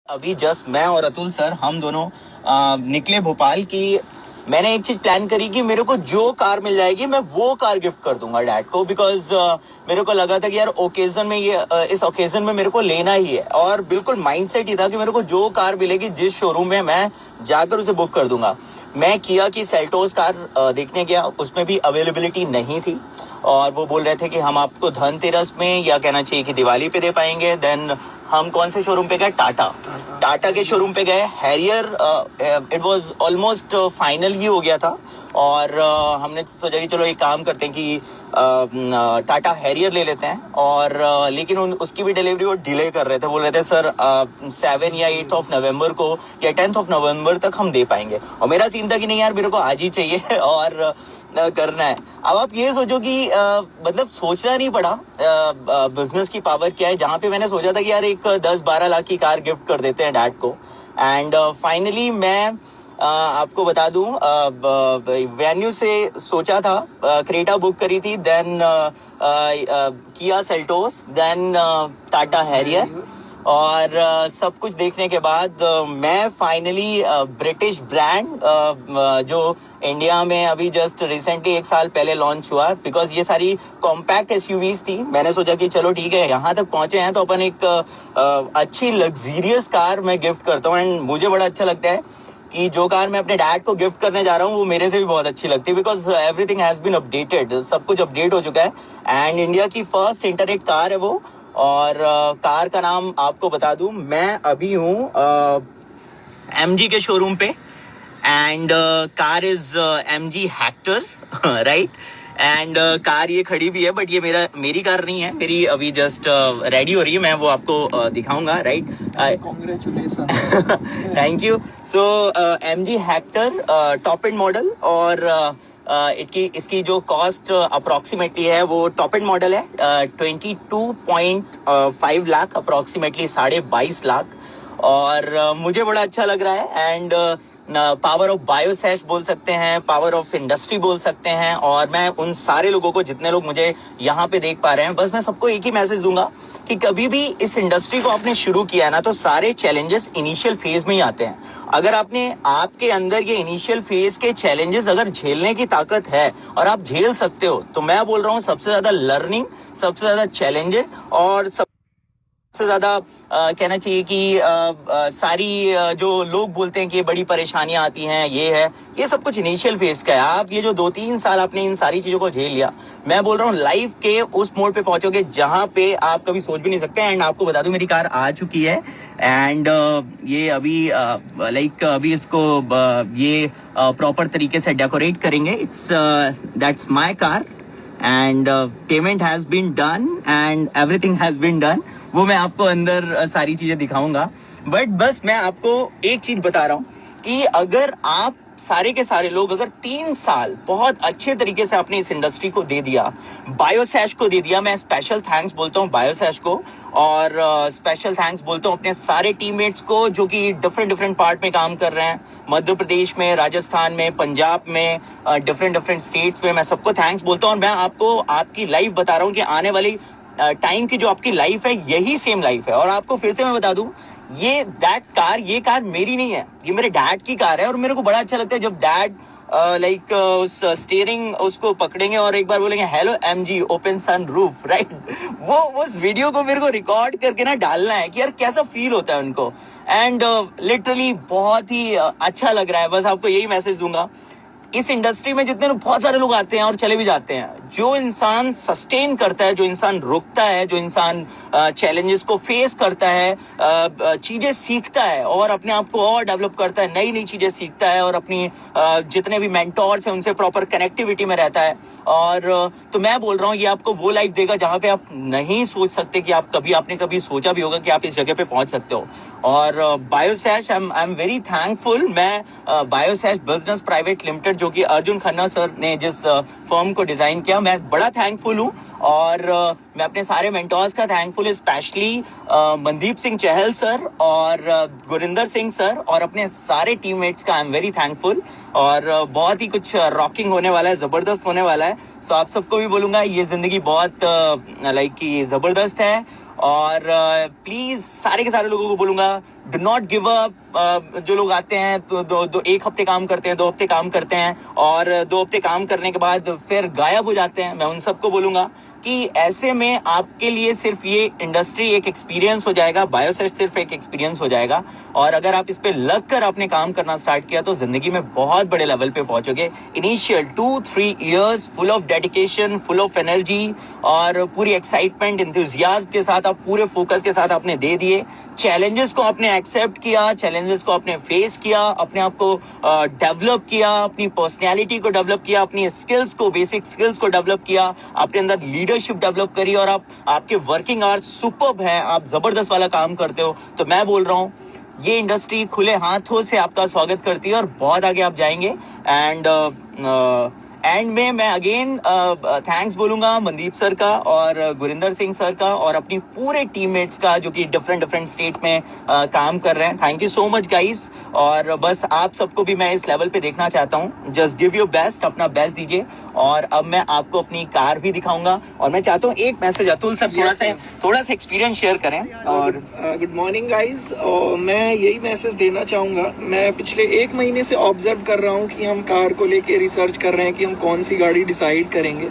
अभी जस्ट मैं और अतुल सर हम दोनों निकले भोपाल की। मैंने एक चीज प्लान करी कि मेरे को जो कार मिल जाएगी मैं वो कार गिफ्ट कर दूंगा डैड को, बिकॉज मेरे को लगा था कि यार ओकेजन में इस ओकेजन में मेरे को लेना ही है। और बिल्कुल माइंडसेट ही था कि मेरे को जो कार मिलेगी जिस शोरूम में मैं जाकर उसे बुक कर दूंगा। मैं किया कि सेल्टोस कार देखने गया, उसमें भी अवेलेबिलिटी नहीं थी और वो बोल रहे थे कि हम आपको धनतेरस में या कहना चाहिए कि दिवाली पे दे पाएंगे। देन हम कौन से शोरूम पे गए? टाटा के शोरूम पे गए। Harrier it was almost final ही हो गया था और हमने सोचा कि चलो एक काम करते हैं कि टाटा हैरियर ले लेते हैं। और लेकिन उसकी भी डिलीवरी वो डिले कर रहे थे, बोल रहे थे सर 7 या 8 ऑफ नवंबर को या 10 ऑफ नवंबर तक हम दे पाएंगे। और मेरा सीन था कि नहीं यार मेरे को आज ही चाहिए और करना है। अब आप ये सोचो कि मतलब सोचना नहीं पड़ा बिजनेस की पावर क्या है, जहां पे मैंने सोचा था कि यार एक 10-12 लाख की कार गिफ्ट कर देते हैं डैड को। एंड फाइनली मैं आपको बता दूं, वेन्यू से सोचा था, क्रेटा बुक करी थी, then Kia Seltos, then tata Harrier. और सब कुछ देखने के बाद मैं फाइनली ब्रिटिश ब्रांड जो इंडिया में अभी जस्ट रिसेंटली 1 साल पहले लॉन्च हुआ, बिकॉज ये सारी कॉम्पैक्ट एसयूवीज थी। मैंने सोचा कि चलो ठीक है यहाँ तक पहुंचे हैं तो अपन एक अच्छी लग्जरियस कार मैं गिफ्ट करता हूँ। एंड मुझे बड़ा अच्छा लगता है कि जो कार मैं अपने डैड को गिफ्ट करने जा रहा हूँ वो मेरे से भी बहुत अच्छी लगती है, because everything has been updated, सब कुछ अपडेट हो चुका है। एंड इंडिया की फर्स्ट इंटरनेट कार है वो। और कार का नाम आपको बता दूं, मैं अभी हूँ MG के शोरूम पे। And car is MG Hector right. And car ये खड़ी भी है, बट ये मेरी कार नहीं है, मेरी अभी जस्ट रेडी हो रही है, मैं वो आपको दिखाऊंगा right. Congratulation. Thank you. So MG Hector top and model और इसकी जो कॉस्ट अप्रोक्सीमेटली है वो टॉप एंड मॉडल है 22.5 लाख, अप्रोक्सीमेटली 22.5 लाख। और मुझे बड़ा अच्छा लग रहा है। एंड पावर ऑफ बायोसैश बोल सकते हैं, पावर ऑफ इंडस्ट्री बोल सकते हैं। और मैं उन सारे लोगों को, जितने लोग मुझे यहाँ पे देख पा रहे हैं, बस मैं सबको एक ही मैसेज दूंगा कि कभी भी इस इंडस्ट्री को आपने शुरू किया है ना तो सारे चैलेंजेस इनिशियल फेज में ही आते हैं। अगर आपके अंदर ये इनिशियल फेज के चैलेंजेस अगर झेलने की ताकत है और आप झेल सकते हो, तो मैं बोल रहा हूँ सबसे ज्यादा लर्निंग, सबसे ज्यादा चैलेंजेस और सबसे ज्यादा कहना चाहिए कि सारी जो लोग बोलते हैं कि बड़ी परेशानियां आती हैं, ये है, ये सब कुछ इनिशियल फेज का है। आप ये जो 2-3 साल आपने इन सारी चीजों को झेल लिया, मैं बोल रहा हूँ लाइफ के उस मोड़ पे पहुंचोगे जहां पे आप कभी सोच भी नहीं सकते। एंड आपको बता दूं मेरी कार आ चुकी है। एंड ये अभी लाइक अभी इसको ये प्रॉपर तरीके से डेकोरेट करेंगे। It's that's my car and payment has been done and everything has been done. वो मैं आपको अंदर सारी चीजें दिखाऊंगा, बट बस मैं आपको एक चीज बता रहा हूँ कि अगर आप सारे के सारे लोग अगर 3 साल बहुत अच्छे तरीके से आपने इस इंडस्ट्री को दे दिया, बायोसैश को दे दिया, मैं स्पेशल थैंक्स बोलता हूँ बायोसैश को। और स्पेशल थैंक्स बोलता हूँ अपने सारे टीममेट्स को जो कि डिफरेंट पार्ट में काम कर रहे हैं, मध्य प्रदेश में, राजस्थान में, पंजाब में, डिफरेंट स्टेट्स में। मैं सबको थैंक्स बोलता हूँ। और मैं आपको आपकी लाइफ बता रहा हूँ कि आने वाली टाइम की जो आपकी लाइफ है यही सेम लाइफ है। और आपको फिर से मैं बता दूं, ये कार मेरी नहीं है, ये मेरे डैड की कार है। और मेरे को बड़ा अच्छा लगता है जब डैड लाइक उस स्टीयरिंग उसको पकड़ेंगे और एक बार बोलेंगे hello MG open sunroof right. वो उस वीडियो को मेरे को रिकॉर्ड करके ना डालना है कि यार कैसा फील होता है उनको। एंड लिटरली बहुत ही अच्छा लग रहा है। बस आपको यही मैसेज दूंगा, इस इंडस्ट्री में जितने बहुत सारे लोग आते हैं और चले भी जाते हैं, जो इंसान सस्टेन करता है, जो इंसान रुकता है, जो इंसान चैलेंजेस को फेस करता है, चीजें सीखता है और अपने आप को और डेवलप करता है, नई नई चीजें सीखता है और अपनी जितने भी मेंटोर्स हैं उनसे प्रॉपर कनेक्टिविटी में रहता है। और तो मैं बोल रहा हूँ ये आपको वो लाइफ देगा जहां पे आप नहीं सोच सकते कि आपने कभी सोचा भी होगा कि आप इस जगह पे पहुंच सकते हो। और बायोसैश आई एम वेरी थैंकफुल। मैं बायोसैश बिजनेस प्राइवेट लिमिटेड, जो कि अर्जुन खन्ना सर ने जिस फर्म को डिजाइन किया, मैं बड़ा थैंकफुल हूँ। और मैं अपने सारे मेंटोर्स का thankful, specially Mandeep Singh Chahal sir और गुरिंदर सिंह सर और अपने सारे टीममेट्स का आई एम वेरी थैंकफुल। और बहुत ही कुछ रॉकिंग होने वाला है, जबरदस्त होने वाला है। सो आप सबको भी बोलूंगा ये जिंदगी बहुत लाइक कि जबरदस्त है और प्लीज सारे के सारे लोगों को बोलूंगा, डू नॉट गिव अप। जो लोग आते हैं तो एक हफ्ते काम करते हैं, 2 हफ्ते काम करते हैं और 2 हफ्ते काम करने के बाद फिर गायब हो जाते हैं, मैं उन सबको बोलूंगा कि ऐसे में आपके लिए सिर्फ ये इंडस्ट्री एक एक्सपीरियंस हो जाएगा, बायोसेट सिर्फ एक एक्सपीरियंस हो जाएगा। और अगर आप इस पे लग कर आपने काम करना स्टार्ट किया तो जिंदगी में बहुत बड़े लेवल पे पहुंचोगे। Initial 2-3 years full of dedication, full of energy और पूरी एक्साइटमेंट, इंथुजियाज्म के साथ आप पूरे फोकस के साथ आपने दे दिए। चैलेंजेस को आपने एक्सेप्ट किया, चैलेंजेस को आपने फेस किया, अपने आप को डेवलप किया, अपनी पर्सनैलिटी को डेवलप किया, अपनी स्किल्स को, बेसिक स्किल्स को डेवलप किया, अपने अंदर लीडरशिप डेवलप करी और आपके वर्किंग आवर्स सुपर्ब हैं, आप जबरदस्त वाला काम करते हो। तो मैं बोल रहा हूँ ये इंडस्ट्री खुले हाथों से आपका स्वागत करती है और बहुत आगे आप जाएंगे। एंड में मैं अगेन थैंक्स बोलूंगा मनदीप सर का और गुरिंदर सिंह सर का और अपनी पूरे टीममेट्स का जो कि डिफरेंट स्टेट में काम कर रहे हैं। Thank you so much guys. और बस आप सबको भी मैं इस लेवल पे देखना चाहता हूँ। जस्ट गिव योर बेस्ट, अपना बेस्ट दीजिए। और अब मैं आपको अपनी कार भी दिखाऊंगा और मैं चाहता हूँ एक मैसेज अतुल सर थोड़ा सा एक्सपीरियंस शेयर करें। और गुड मॉर्निंग गाइस, मैं यही मैसेज देना चाहूँगा। मैं पिछले 1 महीने से ऑब्जर्व कर रहा हूँ कि हम कार को लेके रिसर्च कर रहे हैं कि हम कौन सी गाड़ी डिसाइड करेंगे।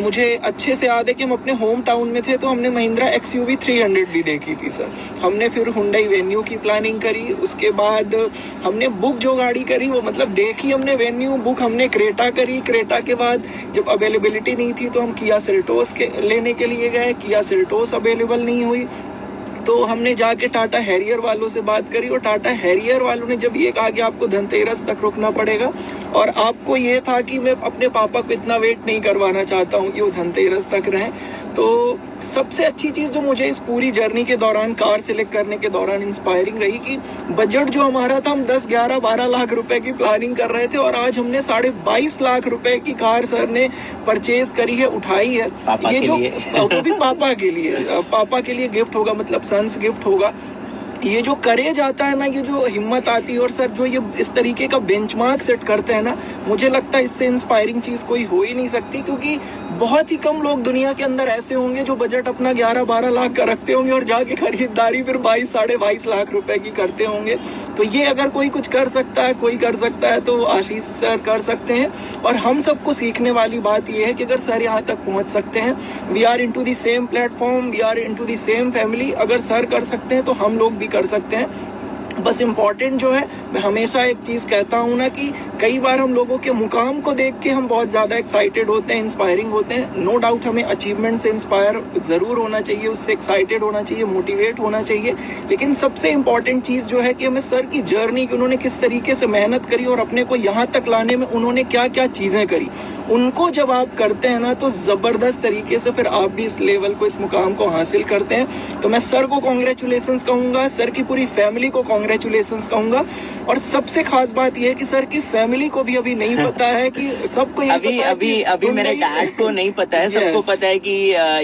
मुझे अच्छे से याद है कि हम अपने होम टाउन में थे तो हमने महिंद्रा XUV 300 भी देखी थी सर। हमने फिर हुंडई वेन्यू की प्लानिंग करी, उसके बाद हमने बुक जो गाड़ी करी वो मतलब देखी हमने वेन्यू, बुक हमने क्रेटा करी। क्रेटा के बाद जब अवेलेबिलिटी नहीं थी तो हम किया सेल्टोस के लेने के लिए गए। किया सेल्टोस अवेलेबल नहीं हुई तो हमने जाके टाटा हैरियर वालों से बात करी और टाटा हैरियर वालों ने जब ये कहा कि आपको धनतेरस तक रुकना पड़ेगा और आपको ये था कि मैं अपने पापा को इतना वेट नहीं करवाना चाहता हूँ कि वो धनतेरस तक रहें। तो सबसे अच्छी चीज़ जो मुझे इस पूरी जर्नी के दौरान, कार सिलेक्ट करने के दौरान इंस्पायरिंग रही कि बजट जो हमारा था, हम 10, 11, 12 लाख रुपए की प्लानिंग कर रहे थे और आज हमने 22.5 लाख रुपए की कार सर ने परचेज करी है, उठाई है। ये जो वो भी पापा के लिए गिफ्ट होगा, मतलब सन्स गिफ्ट होगा। ये जो करेज आता है ना, ये जो हिम्मत आती है और सर जो ये इस तरीके का बेंचमार्क सेट करते हैं ना, मुझे लगता है इससे इंस्पायरिंग चीज़ कोई हो ही नहीं सकती। क्योंकि बहुत ही कम लोग दुनिया के अंदर ऐसे होंगे जो बजट अपना 11-12 लाख का रखते होंगे और जाके खरीदारी फिर 22, 22.5 लाख रुपए की करते होंगे। तो ये अगर कोई कुछ कर सकता है, कोई कर सकता है तो आशीष सर कर सकते हैं। और हम सबको सीखने वाली बात ये है कि अगर सर यहाँ तक पहुँच सकते हैं, we are into the same platform, we are into the same family. अगर सर कर सकते हैं तो हम लोग भी कर सकते हैं। बस इम्पॉर्टेंट जो है, मैं हमेशा एक चीज़ कहता हूँ ना कि कई बार हम लोगों के मुकाम को देख के हम बहुत ज़्यादा एक्साइटेड होते हैं, इंस्पायरिंग होते हैं। नो डाउट हमें अचीवमेंट से इंस्पायर ज़रूर होना चाहिए, उससे एक्साइटेड होना चाहिए, मोटिवेट होना चाहिए। लेकिन सबसे इम्पॉर्टेंट चीज़ जो है कि हमें सर की जर्नी की, उन्होंने किस तरीके से मेहनत करी और अपने को यहाँ तक लाने में उन्होंने क्या क्या चीज़ें करी, उनको जब आप करते हैं ना तो ज़बरदस्त तरीके से फिर आप भी इस लेवल को, इस मुकाम को हासिल करते हैं। तो मैं सर को कॉन्ग्रेचुलेसन्स कहूँगा, सर की पूरी फैमिली को कॉन्ग्रेचुलेसन्स कहूँगा। और सबसे खास बात यह है कि सर की फैमिली को भी अभी नहीं पता है कि सबको अभी मेरे डैड को नहीं पता है, सबको पता है कि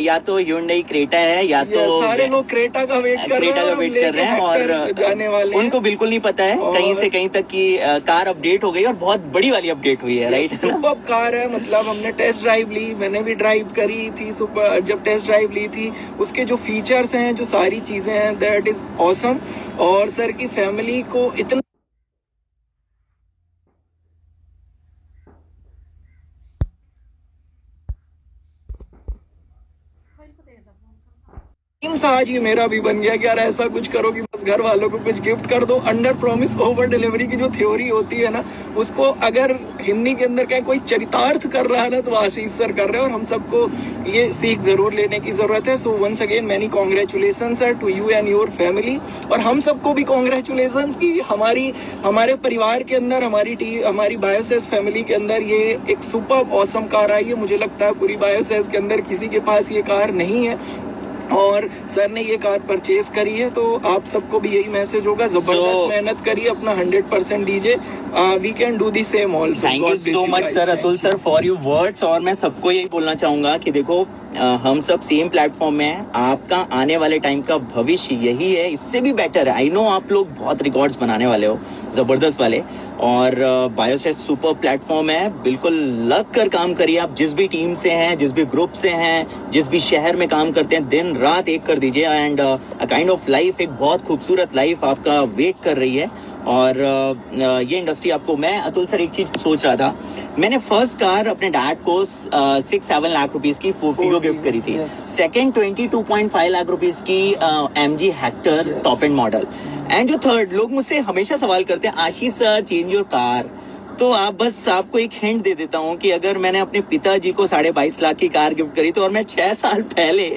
या तो Hyundai क्रेटा है या तो सारे लोग क्रेटा का वेट कर रहे हैं और जाने वाले, उनको बिल्कुल नहीं पता है कहीं से कहीं तक की कार अपडेट हो गई और बहुत बड़ी वाली अपडेट हुई है। राइट, सुपर्ब कार है। मतलब हमने टेस्ट ड्राइव ली, मैंने भी ड्राइव करी थी। सुपर जब टेस्ट ड्राइव ली थी, उसके जो फीचर्स हैं, जो सारी चीज़ें हैं, दैट इज़ ऑसम। और सर की फैमिली को इतना आज ये मेरा भी बन गया कि यार ऐसा कुछ करो कि बस घर वालों को कुछ गिफ्ट कर दो। अंडर प्रॉमिस ओवर डिलीवरी की जो थ्योरी होती है ना, उसको अगर हिंदी के अंदर क्या कोई चरितार्थ कर रहा है ना, तो आशीष सर कर रहे हैं और हम सबको ये सीख जरूर लेने की जरूरत है। So once again many congratulation sir to you and your family. और हम सबको भी कॉन्ग्रेचुलेसन की हमारे परिवार के अंदर, हमारी बायोसेस फैमिली के अंदर ये एक सुपर ऑसम कार आई है। मुझे लगता है पूरी बायोसेस के अंदर किसी के पास ये कार नहीं है और सर ने ये कार परचेज करी है। तो आप सबको भी यही मैसेज होगा, जबरदस्त मेहनत करिए, अपना 100% दीजिए। We can do the same also. Thank you so much sir, Atul sir, for your words. और मैं सबको यही बोलना चाहूंगा कि देखो हम सब सेम प्लेटफॉर्म में हैं। आपका आने वाले टाइम का भविष्य यही है, इससे भी बेटर है। आई नो आप लोग बहुत रिकॉर्ड्स बनाने वाले हो, जबरदस्त वाले। और बायोसेट सुपर प्लेटफॉर्म है, बिल्कुल लग कर काम करिए। आप जिस भी टीम से हैं, जिस भी ग्रुप से हैं, जिस भी शहर में काम करते हैं, दिन दिन रात एक कर दीजिए and a kind of life, एक बहुत खूबसूरत लाइफ आपका वेट कर रही है। और ये इंडस्ट्री आपको, मैं अतुल सर एक चीज सोच रहा था, मैंने फर्स्ट कार अपने डैड को 6-7 लाख रुपीस की फोफिगो गिफ्ट करी थी। सेकंड 22.5 लाख रुपीस की MG Hector top and model. And जो थर्ड, लोग मुझसे हमेशा सवाल करते हैं, आशीष सर चेंज योर कार। तो आप बस आपको एक हिंट दे देता हूँ कि अगर मैंने अपने पिताजी को 22.5 लाख की कार गिफ्ट करी, तो और मैं 6 साल पहले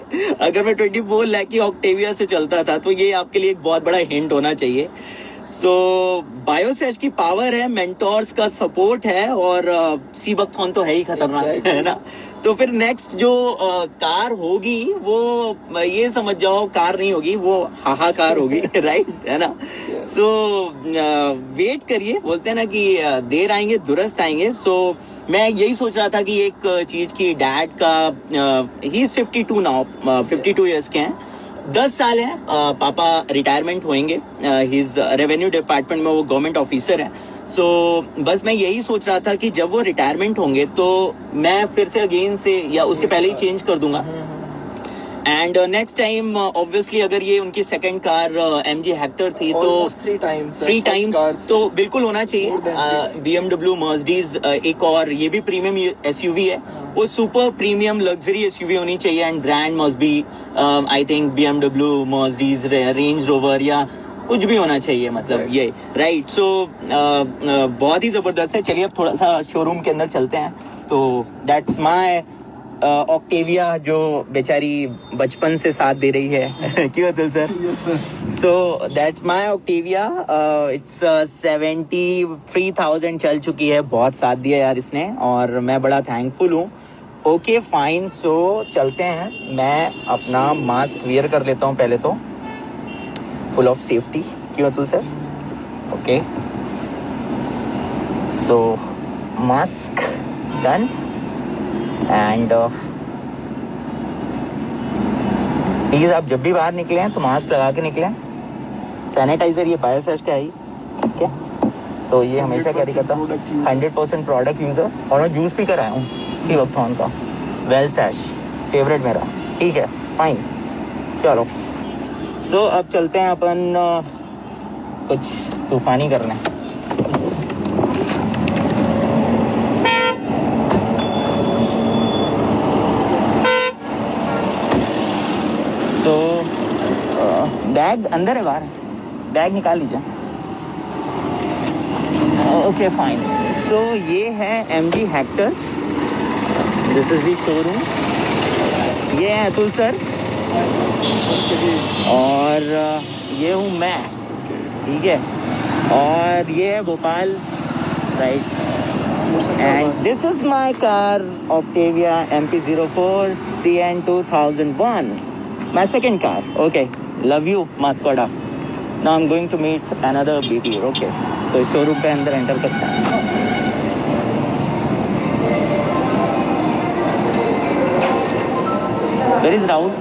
अगर मैं 24 लाख की ऑक्टेविया से चलता था, तो ये आपके लिए एक बहुत बड़ा हिंट होना चाहिए। सो बायोसेज की पावर है, मेंटोर्स का सपोर्ट है, और सीबकथॉन तो है ही खतरनाक, है ना। तो फिर नेक्स्ट जो कार होगी वो ये समझ जाओ कार नहीं होगी, वो हाहाकार होगी, राइट, है ना। सो वेट करिए, बोलते हैं ना कि देर आएंगे दुरुस्त आएंगे। सो मैं यही सोच रहा था कि एक चीज की डैड का, ही इज 52 नाउ, 52 ईयर्स के हैं, 10 साल है, पापा रिटायरमेंट होंगे, हिज रेवेन्यू डिपार्टमेंट में वो गवर्नमेंट ऑफिसर है। सो बस मैं यही सोच रहा था कि जब वो रिटायरमेंट होंगे तो मैं फिर से अगेन से, या उसके पहले ही चेंज कर दूंगा। एंड नेक्स्ट टाइम ऑब्वियसली अगर ये उनकी सेकंड कार MG हेक्टर थी, तो 3 टाइम्स तो बिल्कुल होना चाहिए। BMW मर्सिडीज एक और ये भी प्रीमियम SUV है, वो सुपर प्रीमियम लग्जरी SUV होनी चाहिए। And brand must be, I think BMW Mercedes, range rover या कुछ भी होना चाहिए, मतलब ये, राइट। सो बहुत ही जबरदस्त है। चलिए अब थोड़ा सा शोरूम के अंदर चलते हैं। तो दैट्स माय ऑक्टेविया, जो बेचारी बचपन से साथ दे रही है। क्यों Atul sir? So that's my Octavia, it's 73,000 चल चुकी है, बहुत साथ दिया यार इसने, और मैं बड़ा थैंकफुल हूँ। ओके फाइन, सो चलते हैं। मैं अपना मास्क वियर कर लेता हूँ पहले तो, फुल ऑफ सेफ्टी। क्यों Atul sir? Okay, so mask done. And please आप जब भी बाहर निकले हैं तो मास्क लगा के निकलें। सैनिटाइजर ये बायोसेज का है ही, ठीक है, तो ये हमेशा कैरी करता हूँ। 100% प्रोडक्ट यूजर, और मैं जूस भी कराया हूँ सीबकथॉन का, वेल सैश फेवरेट मेरा, ठीक है, फाइन। चलो, सो अब चलते हैं अपन कुछ तूफानी करने। तो बैग अंदर है, बाहर है, बैग निकाल लीजिए। ओके फाइन, सो ये है MG Hector, this is the showroom. ये है अतुल सर, और ये हूँ मैं, ठीक है, और ये है Gopal, right. And this is my car Octavia MP04 CN 2001, my second car. Okay, love you Mascota. Now I'm going to meet another BT. Okay, so showroom पे अंदर एंटर करते हैं। Where is Rahul?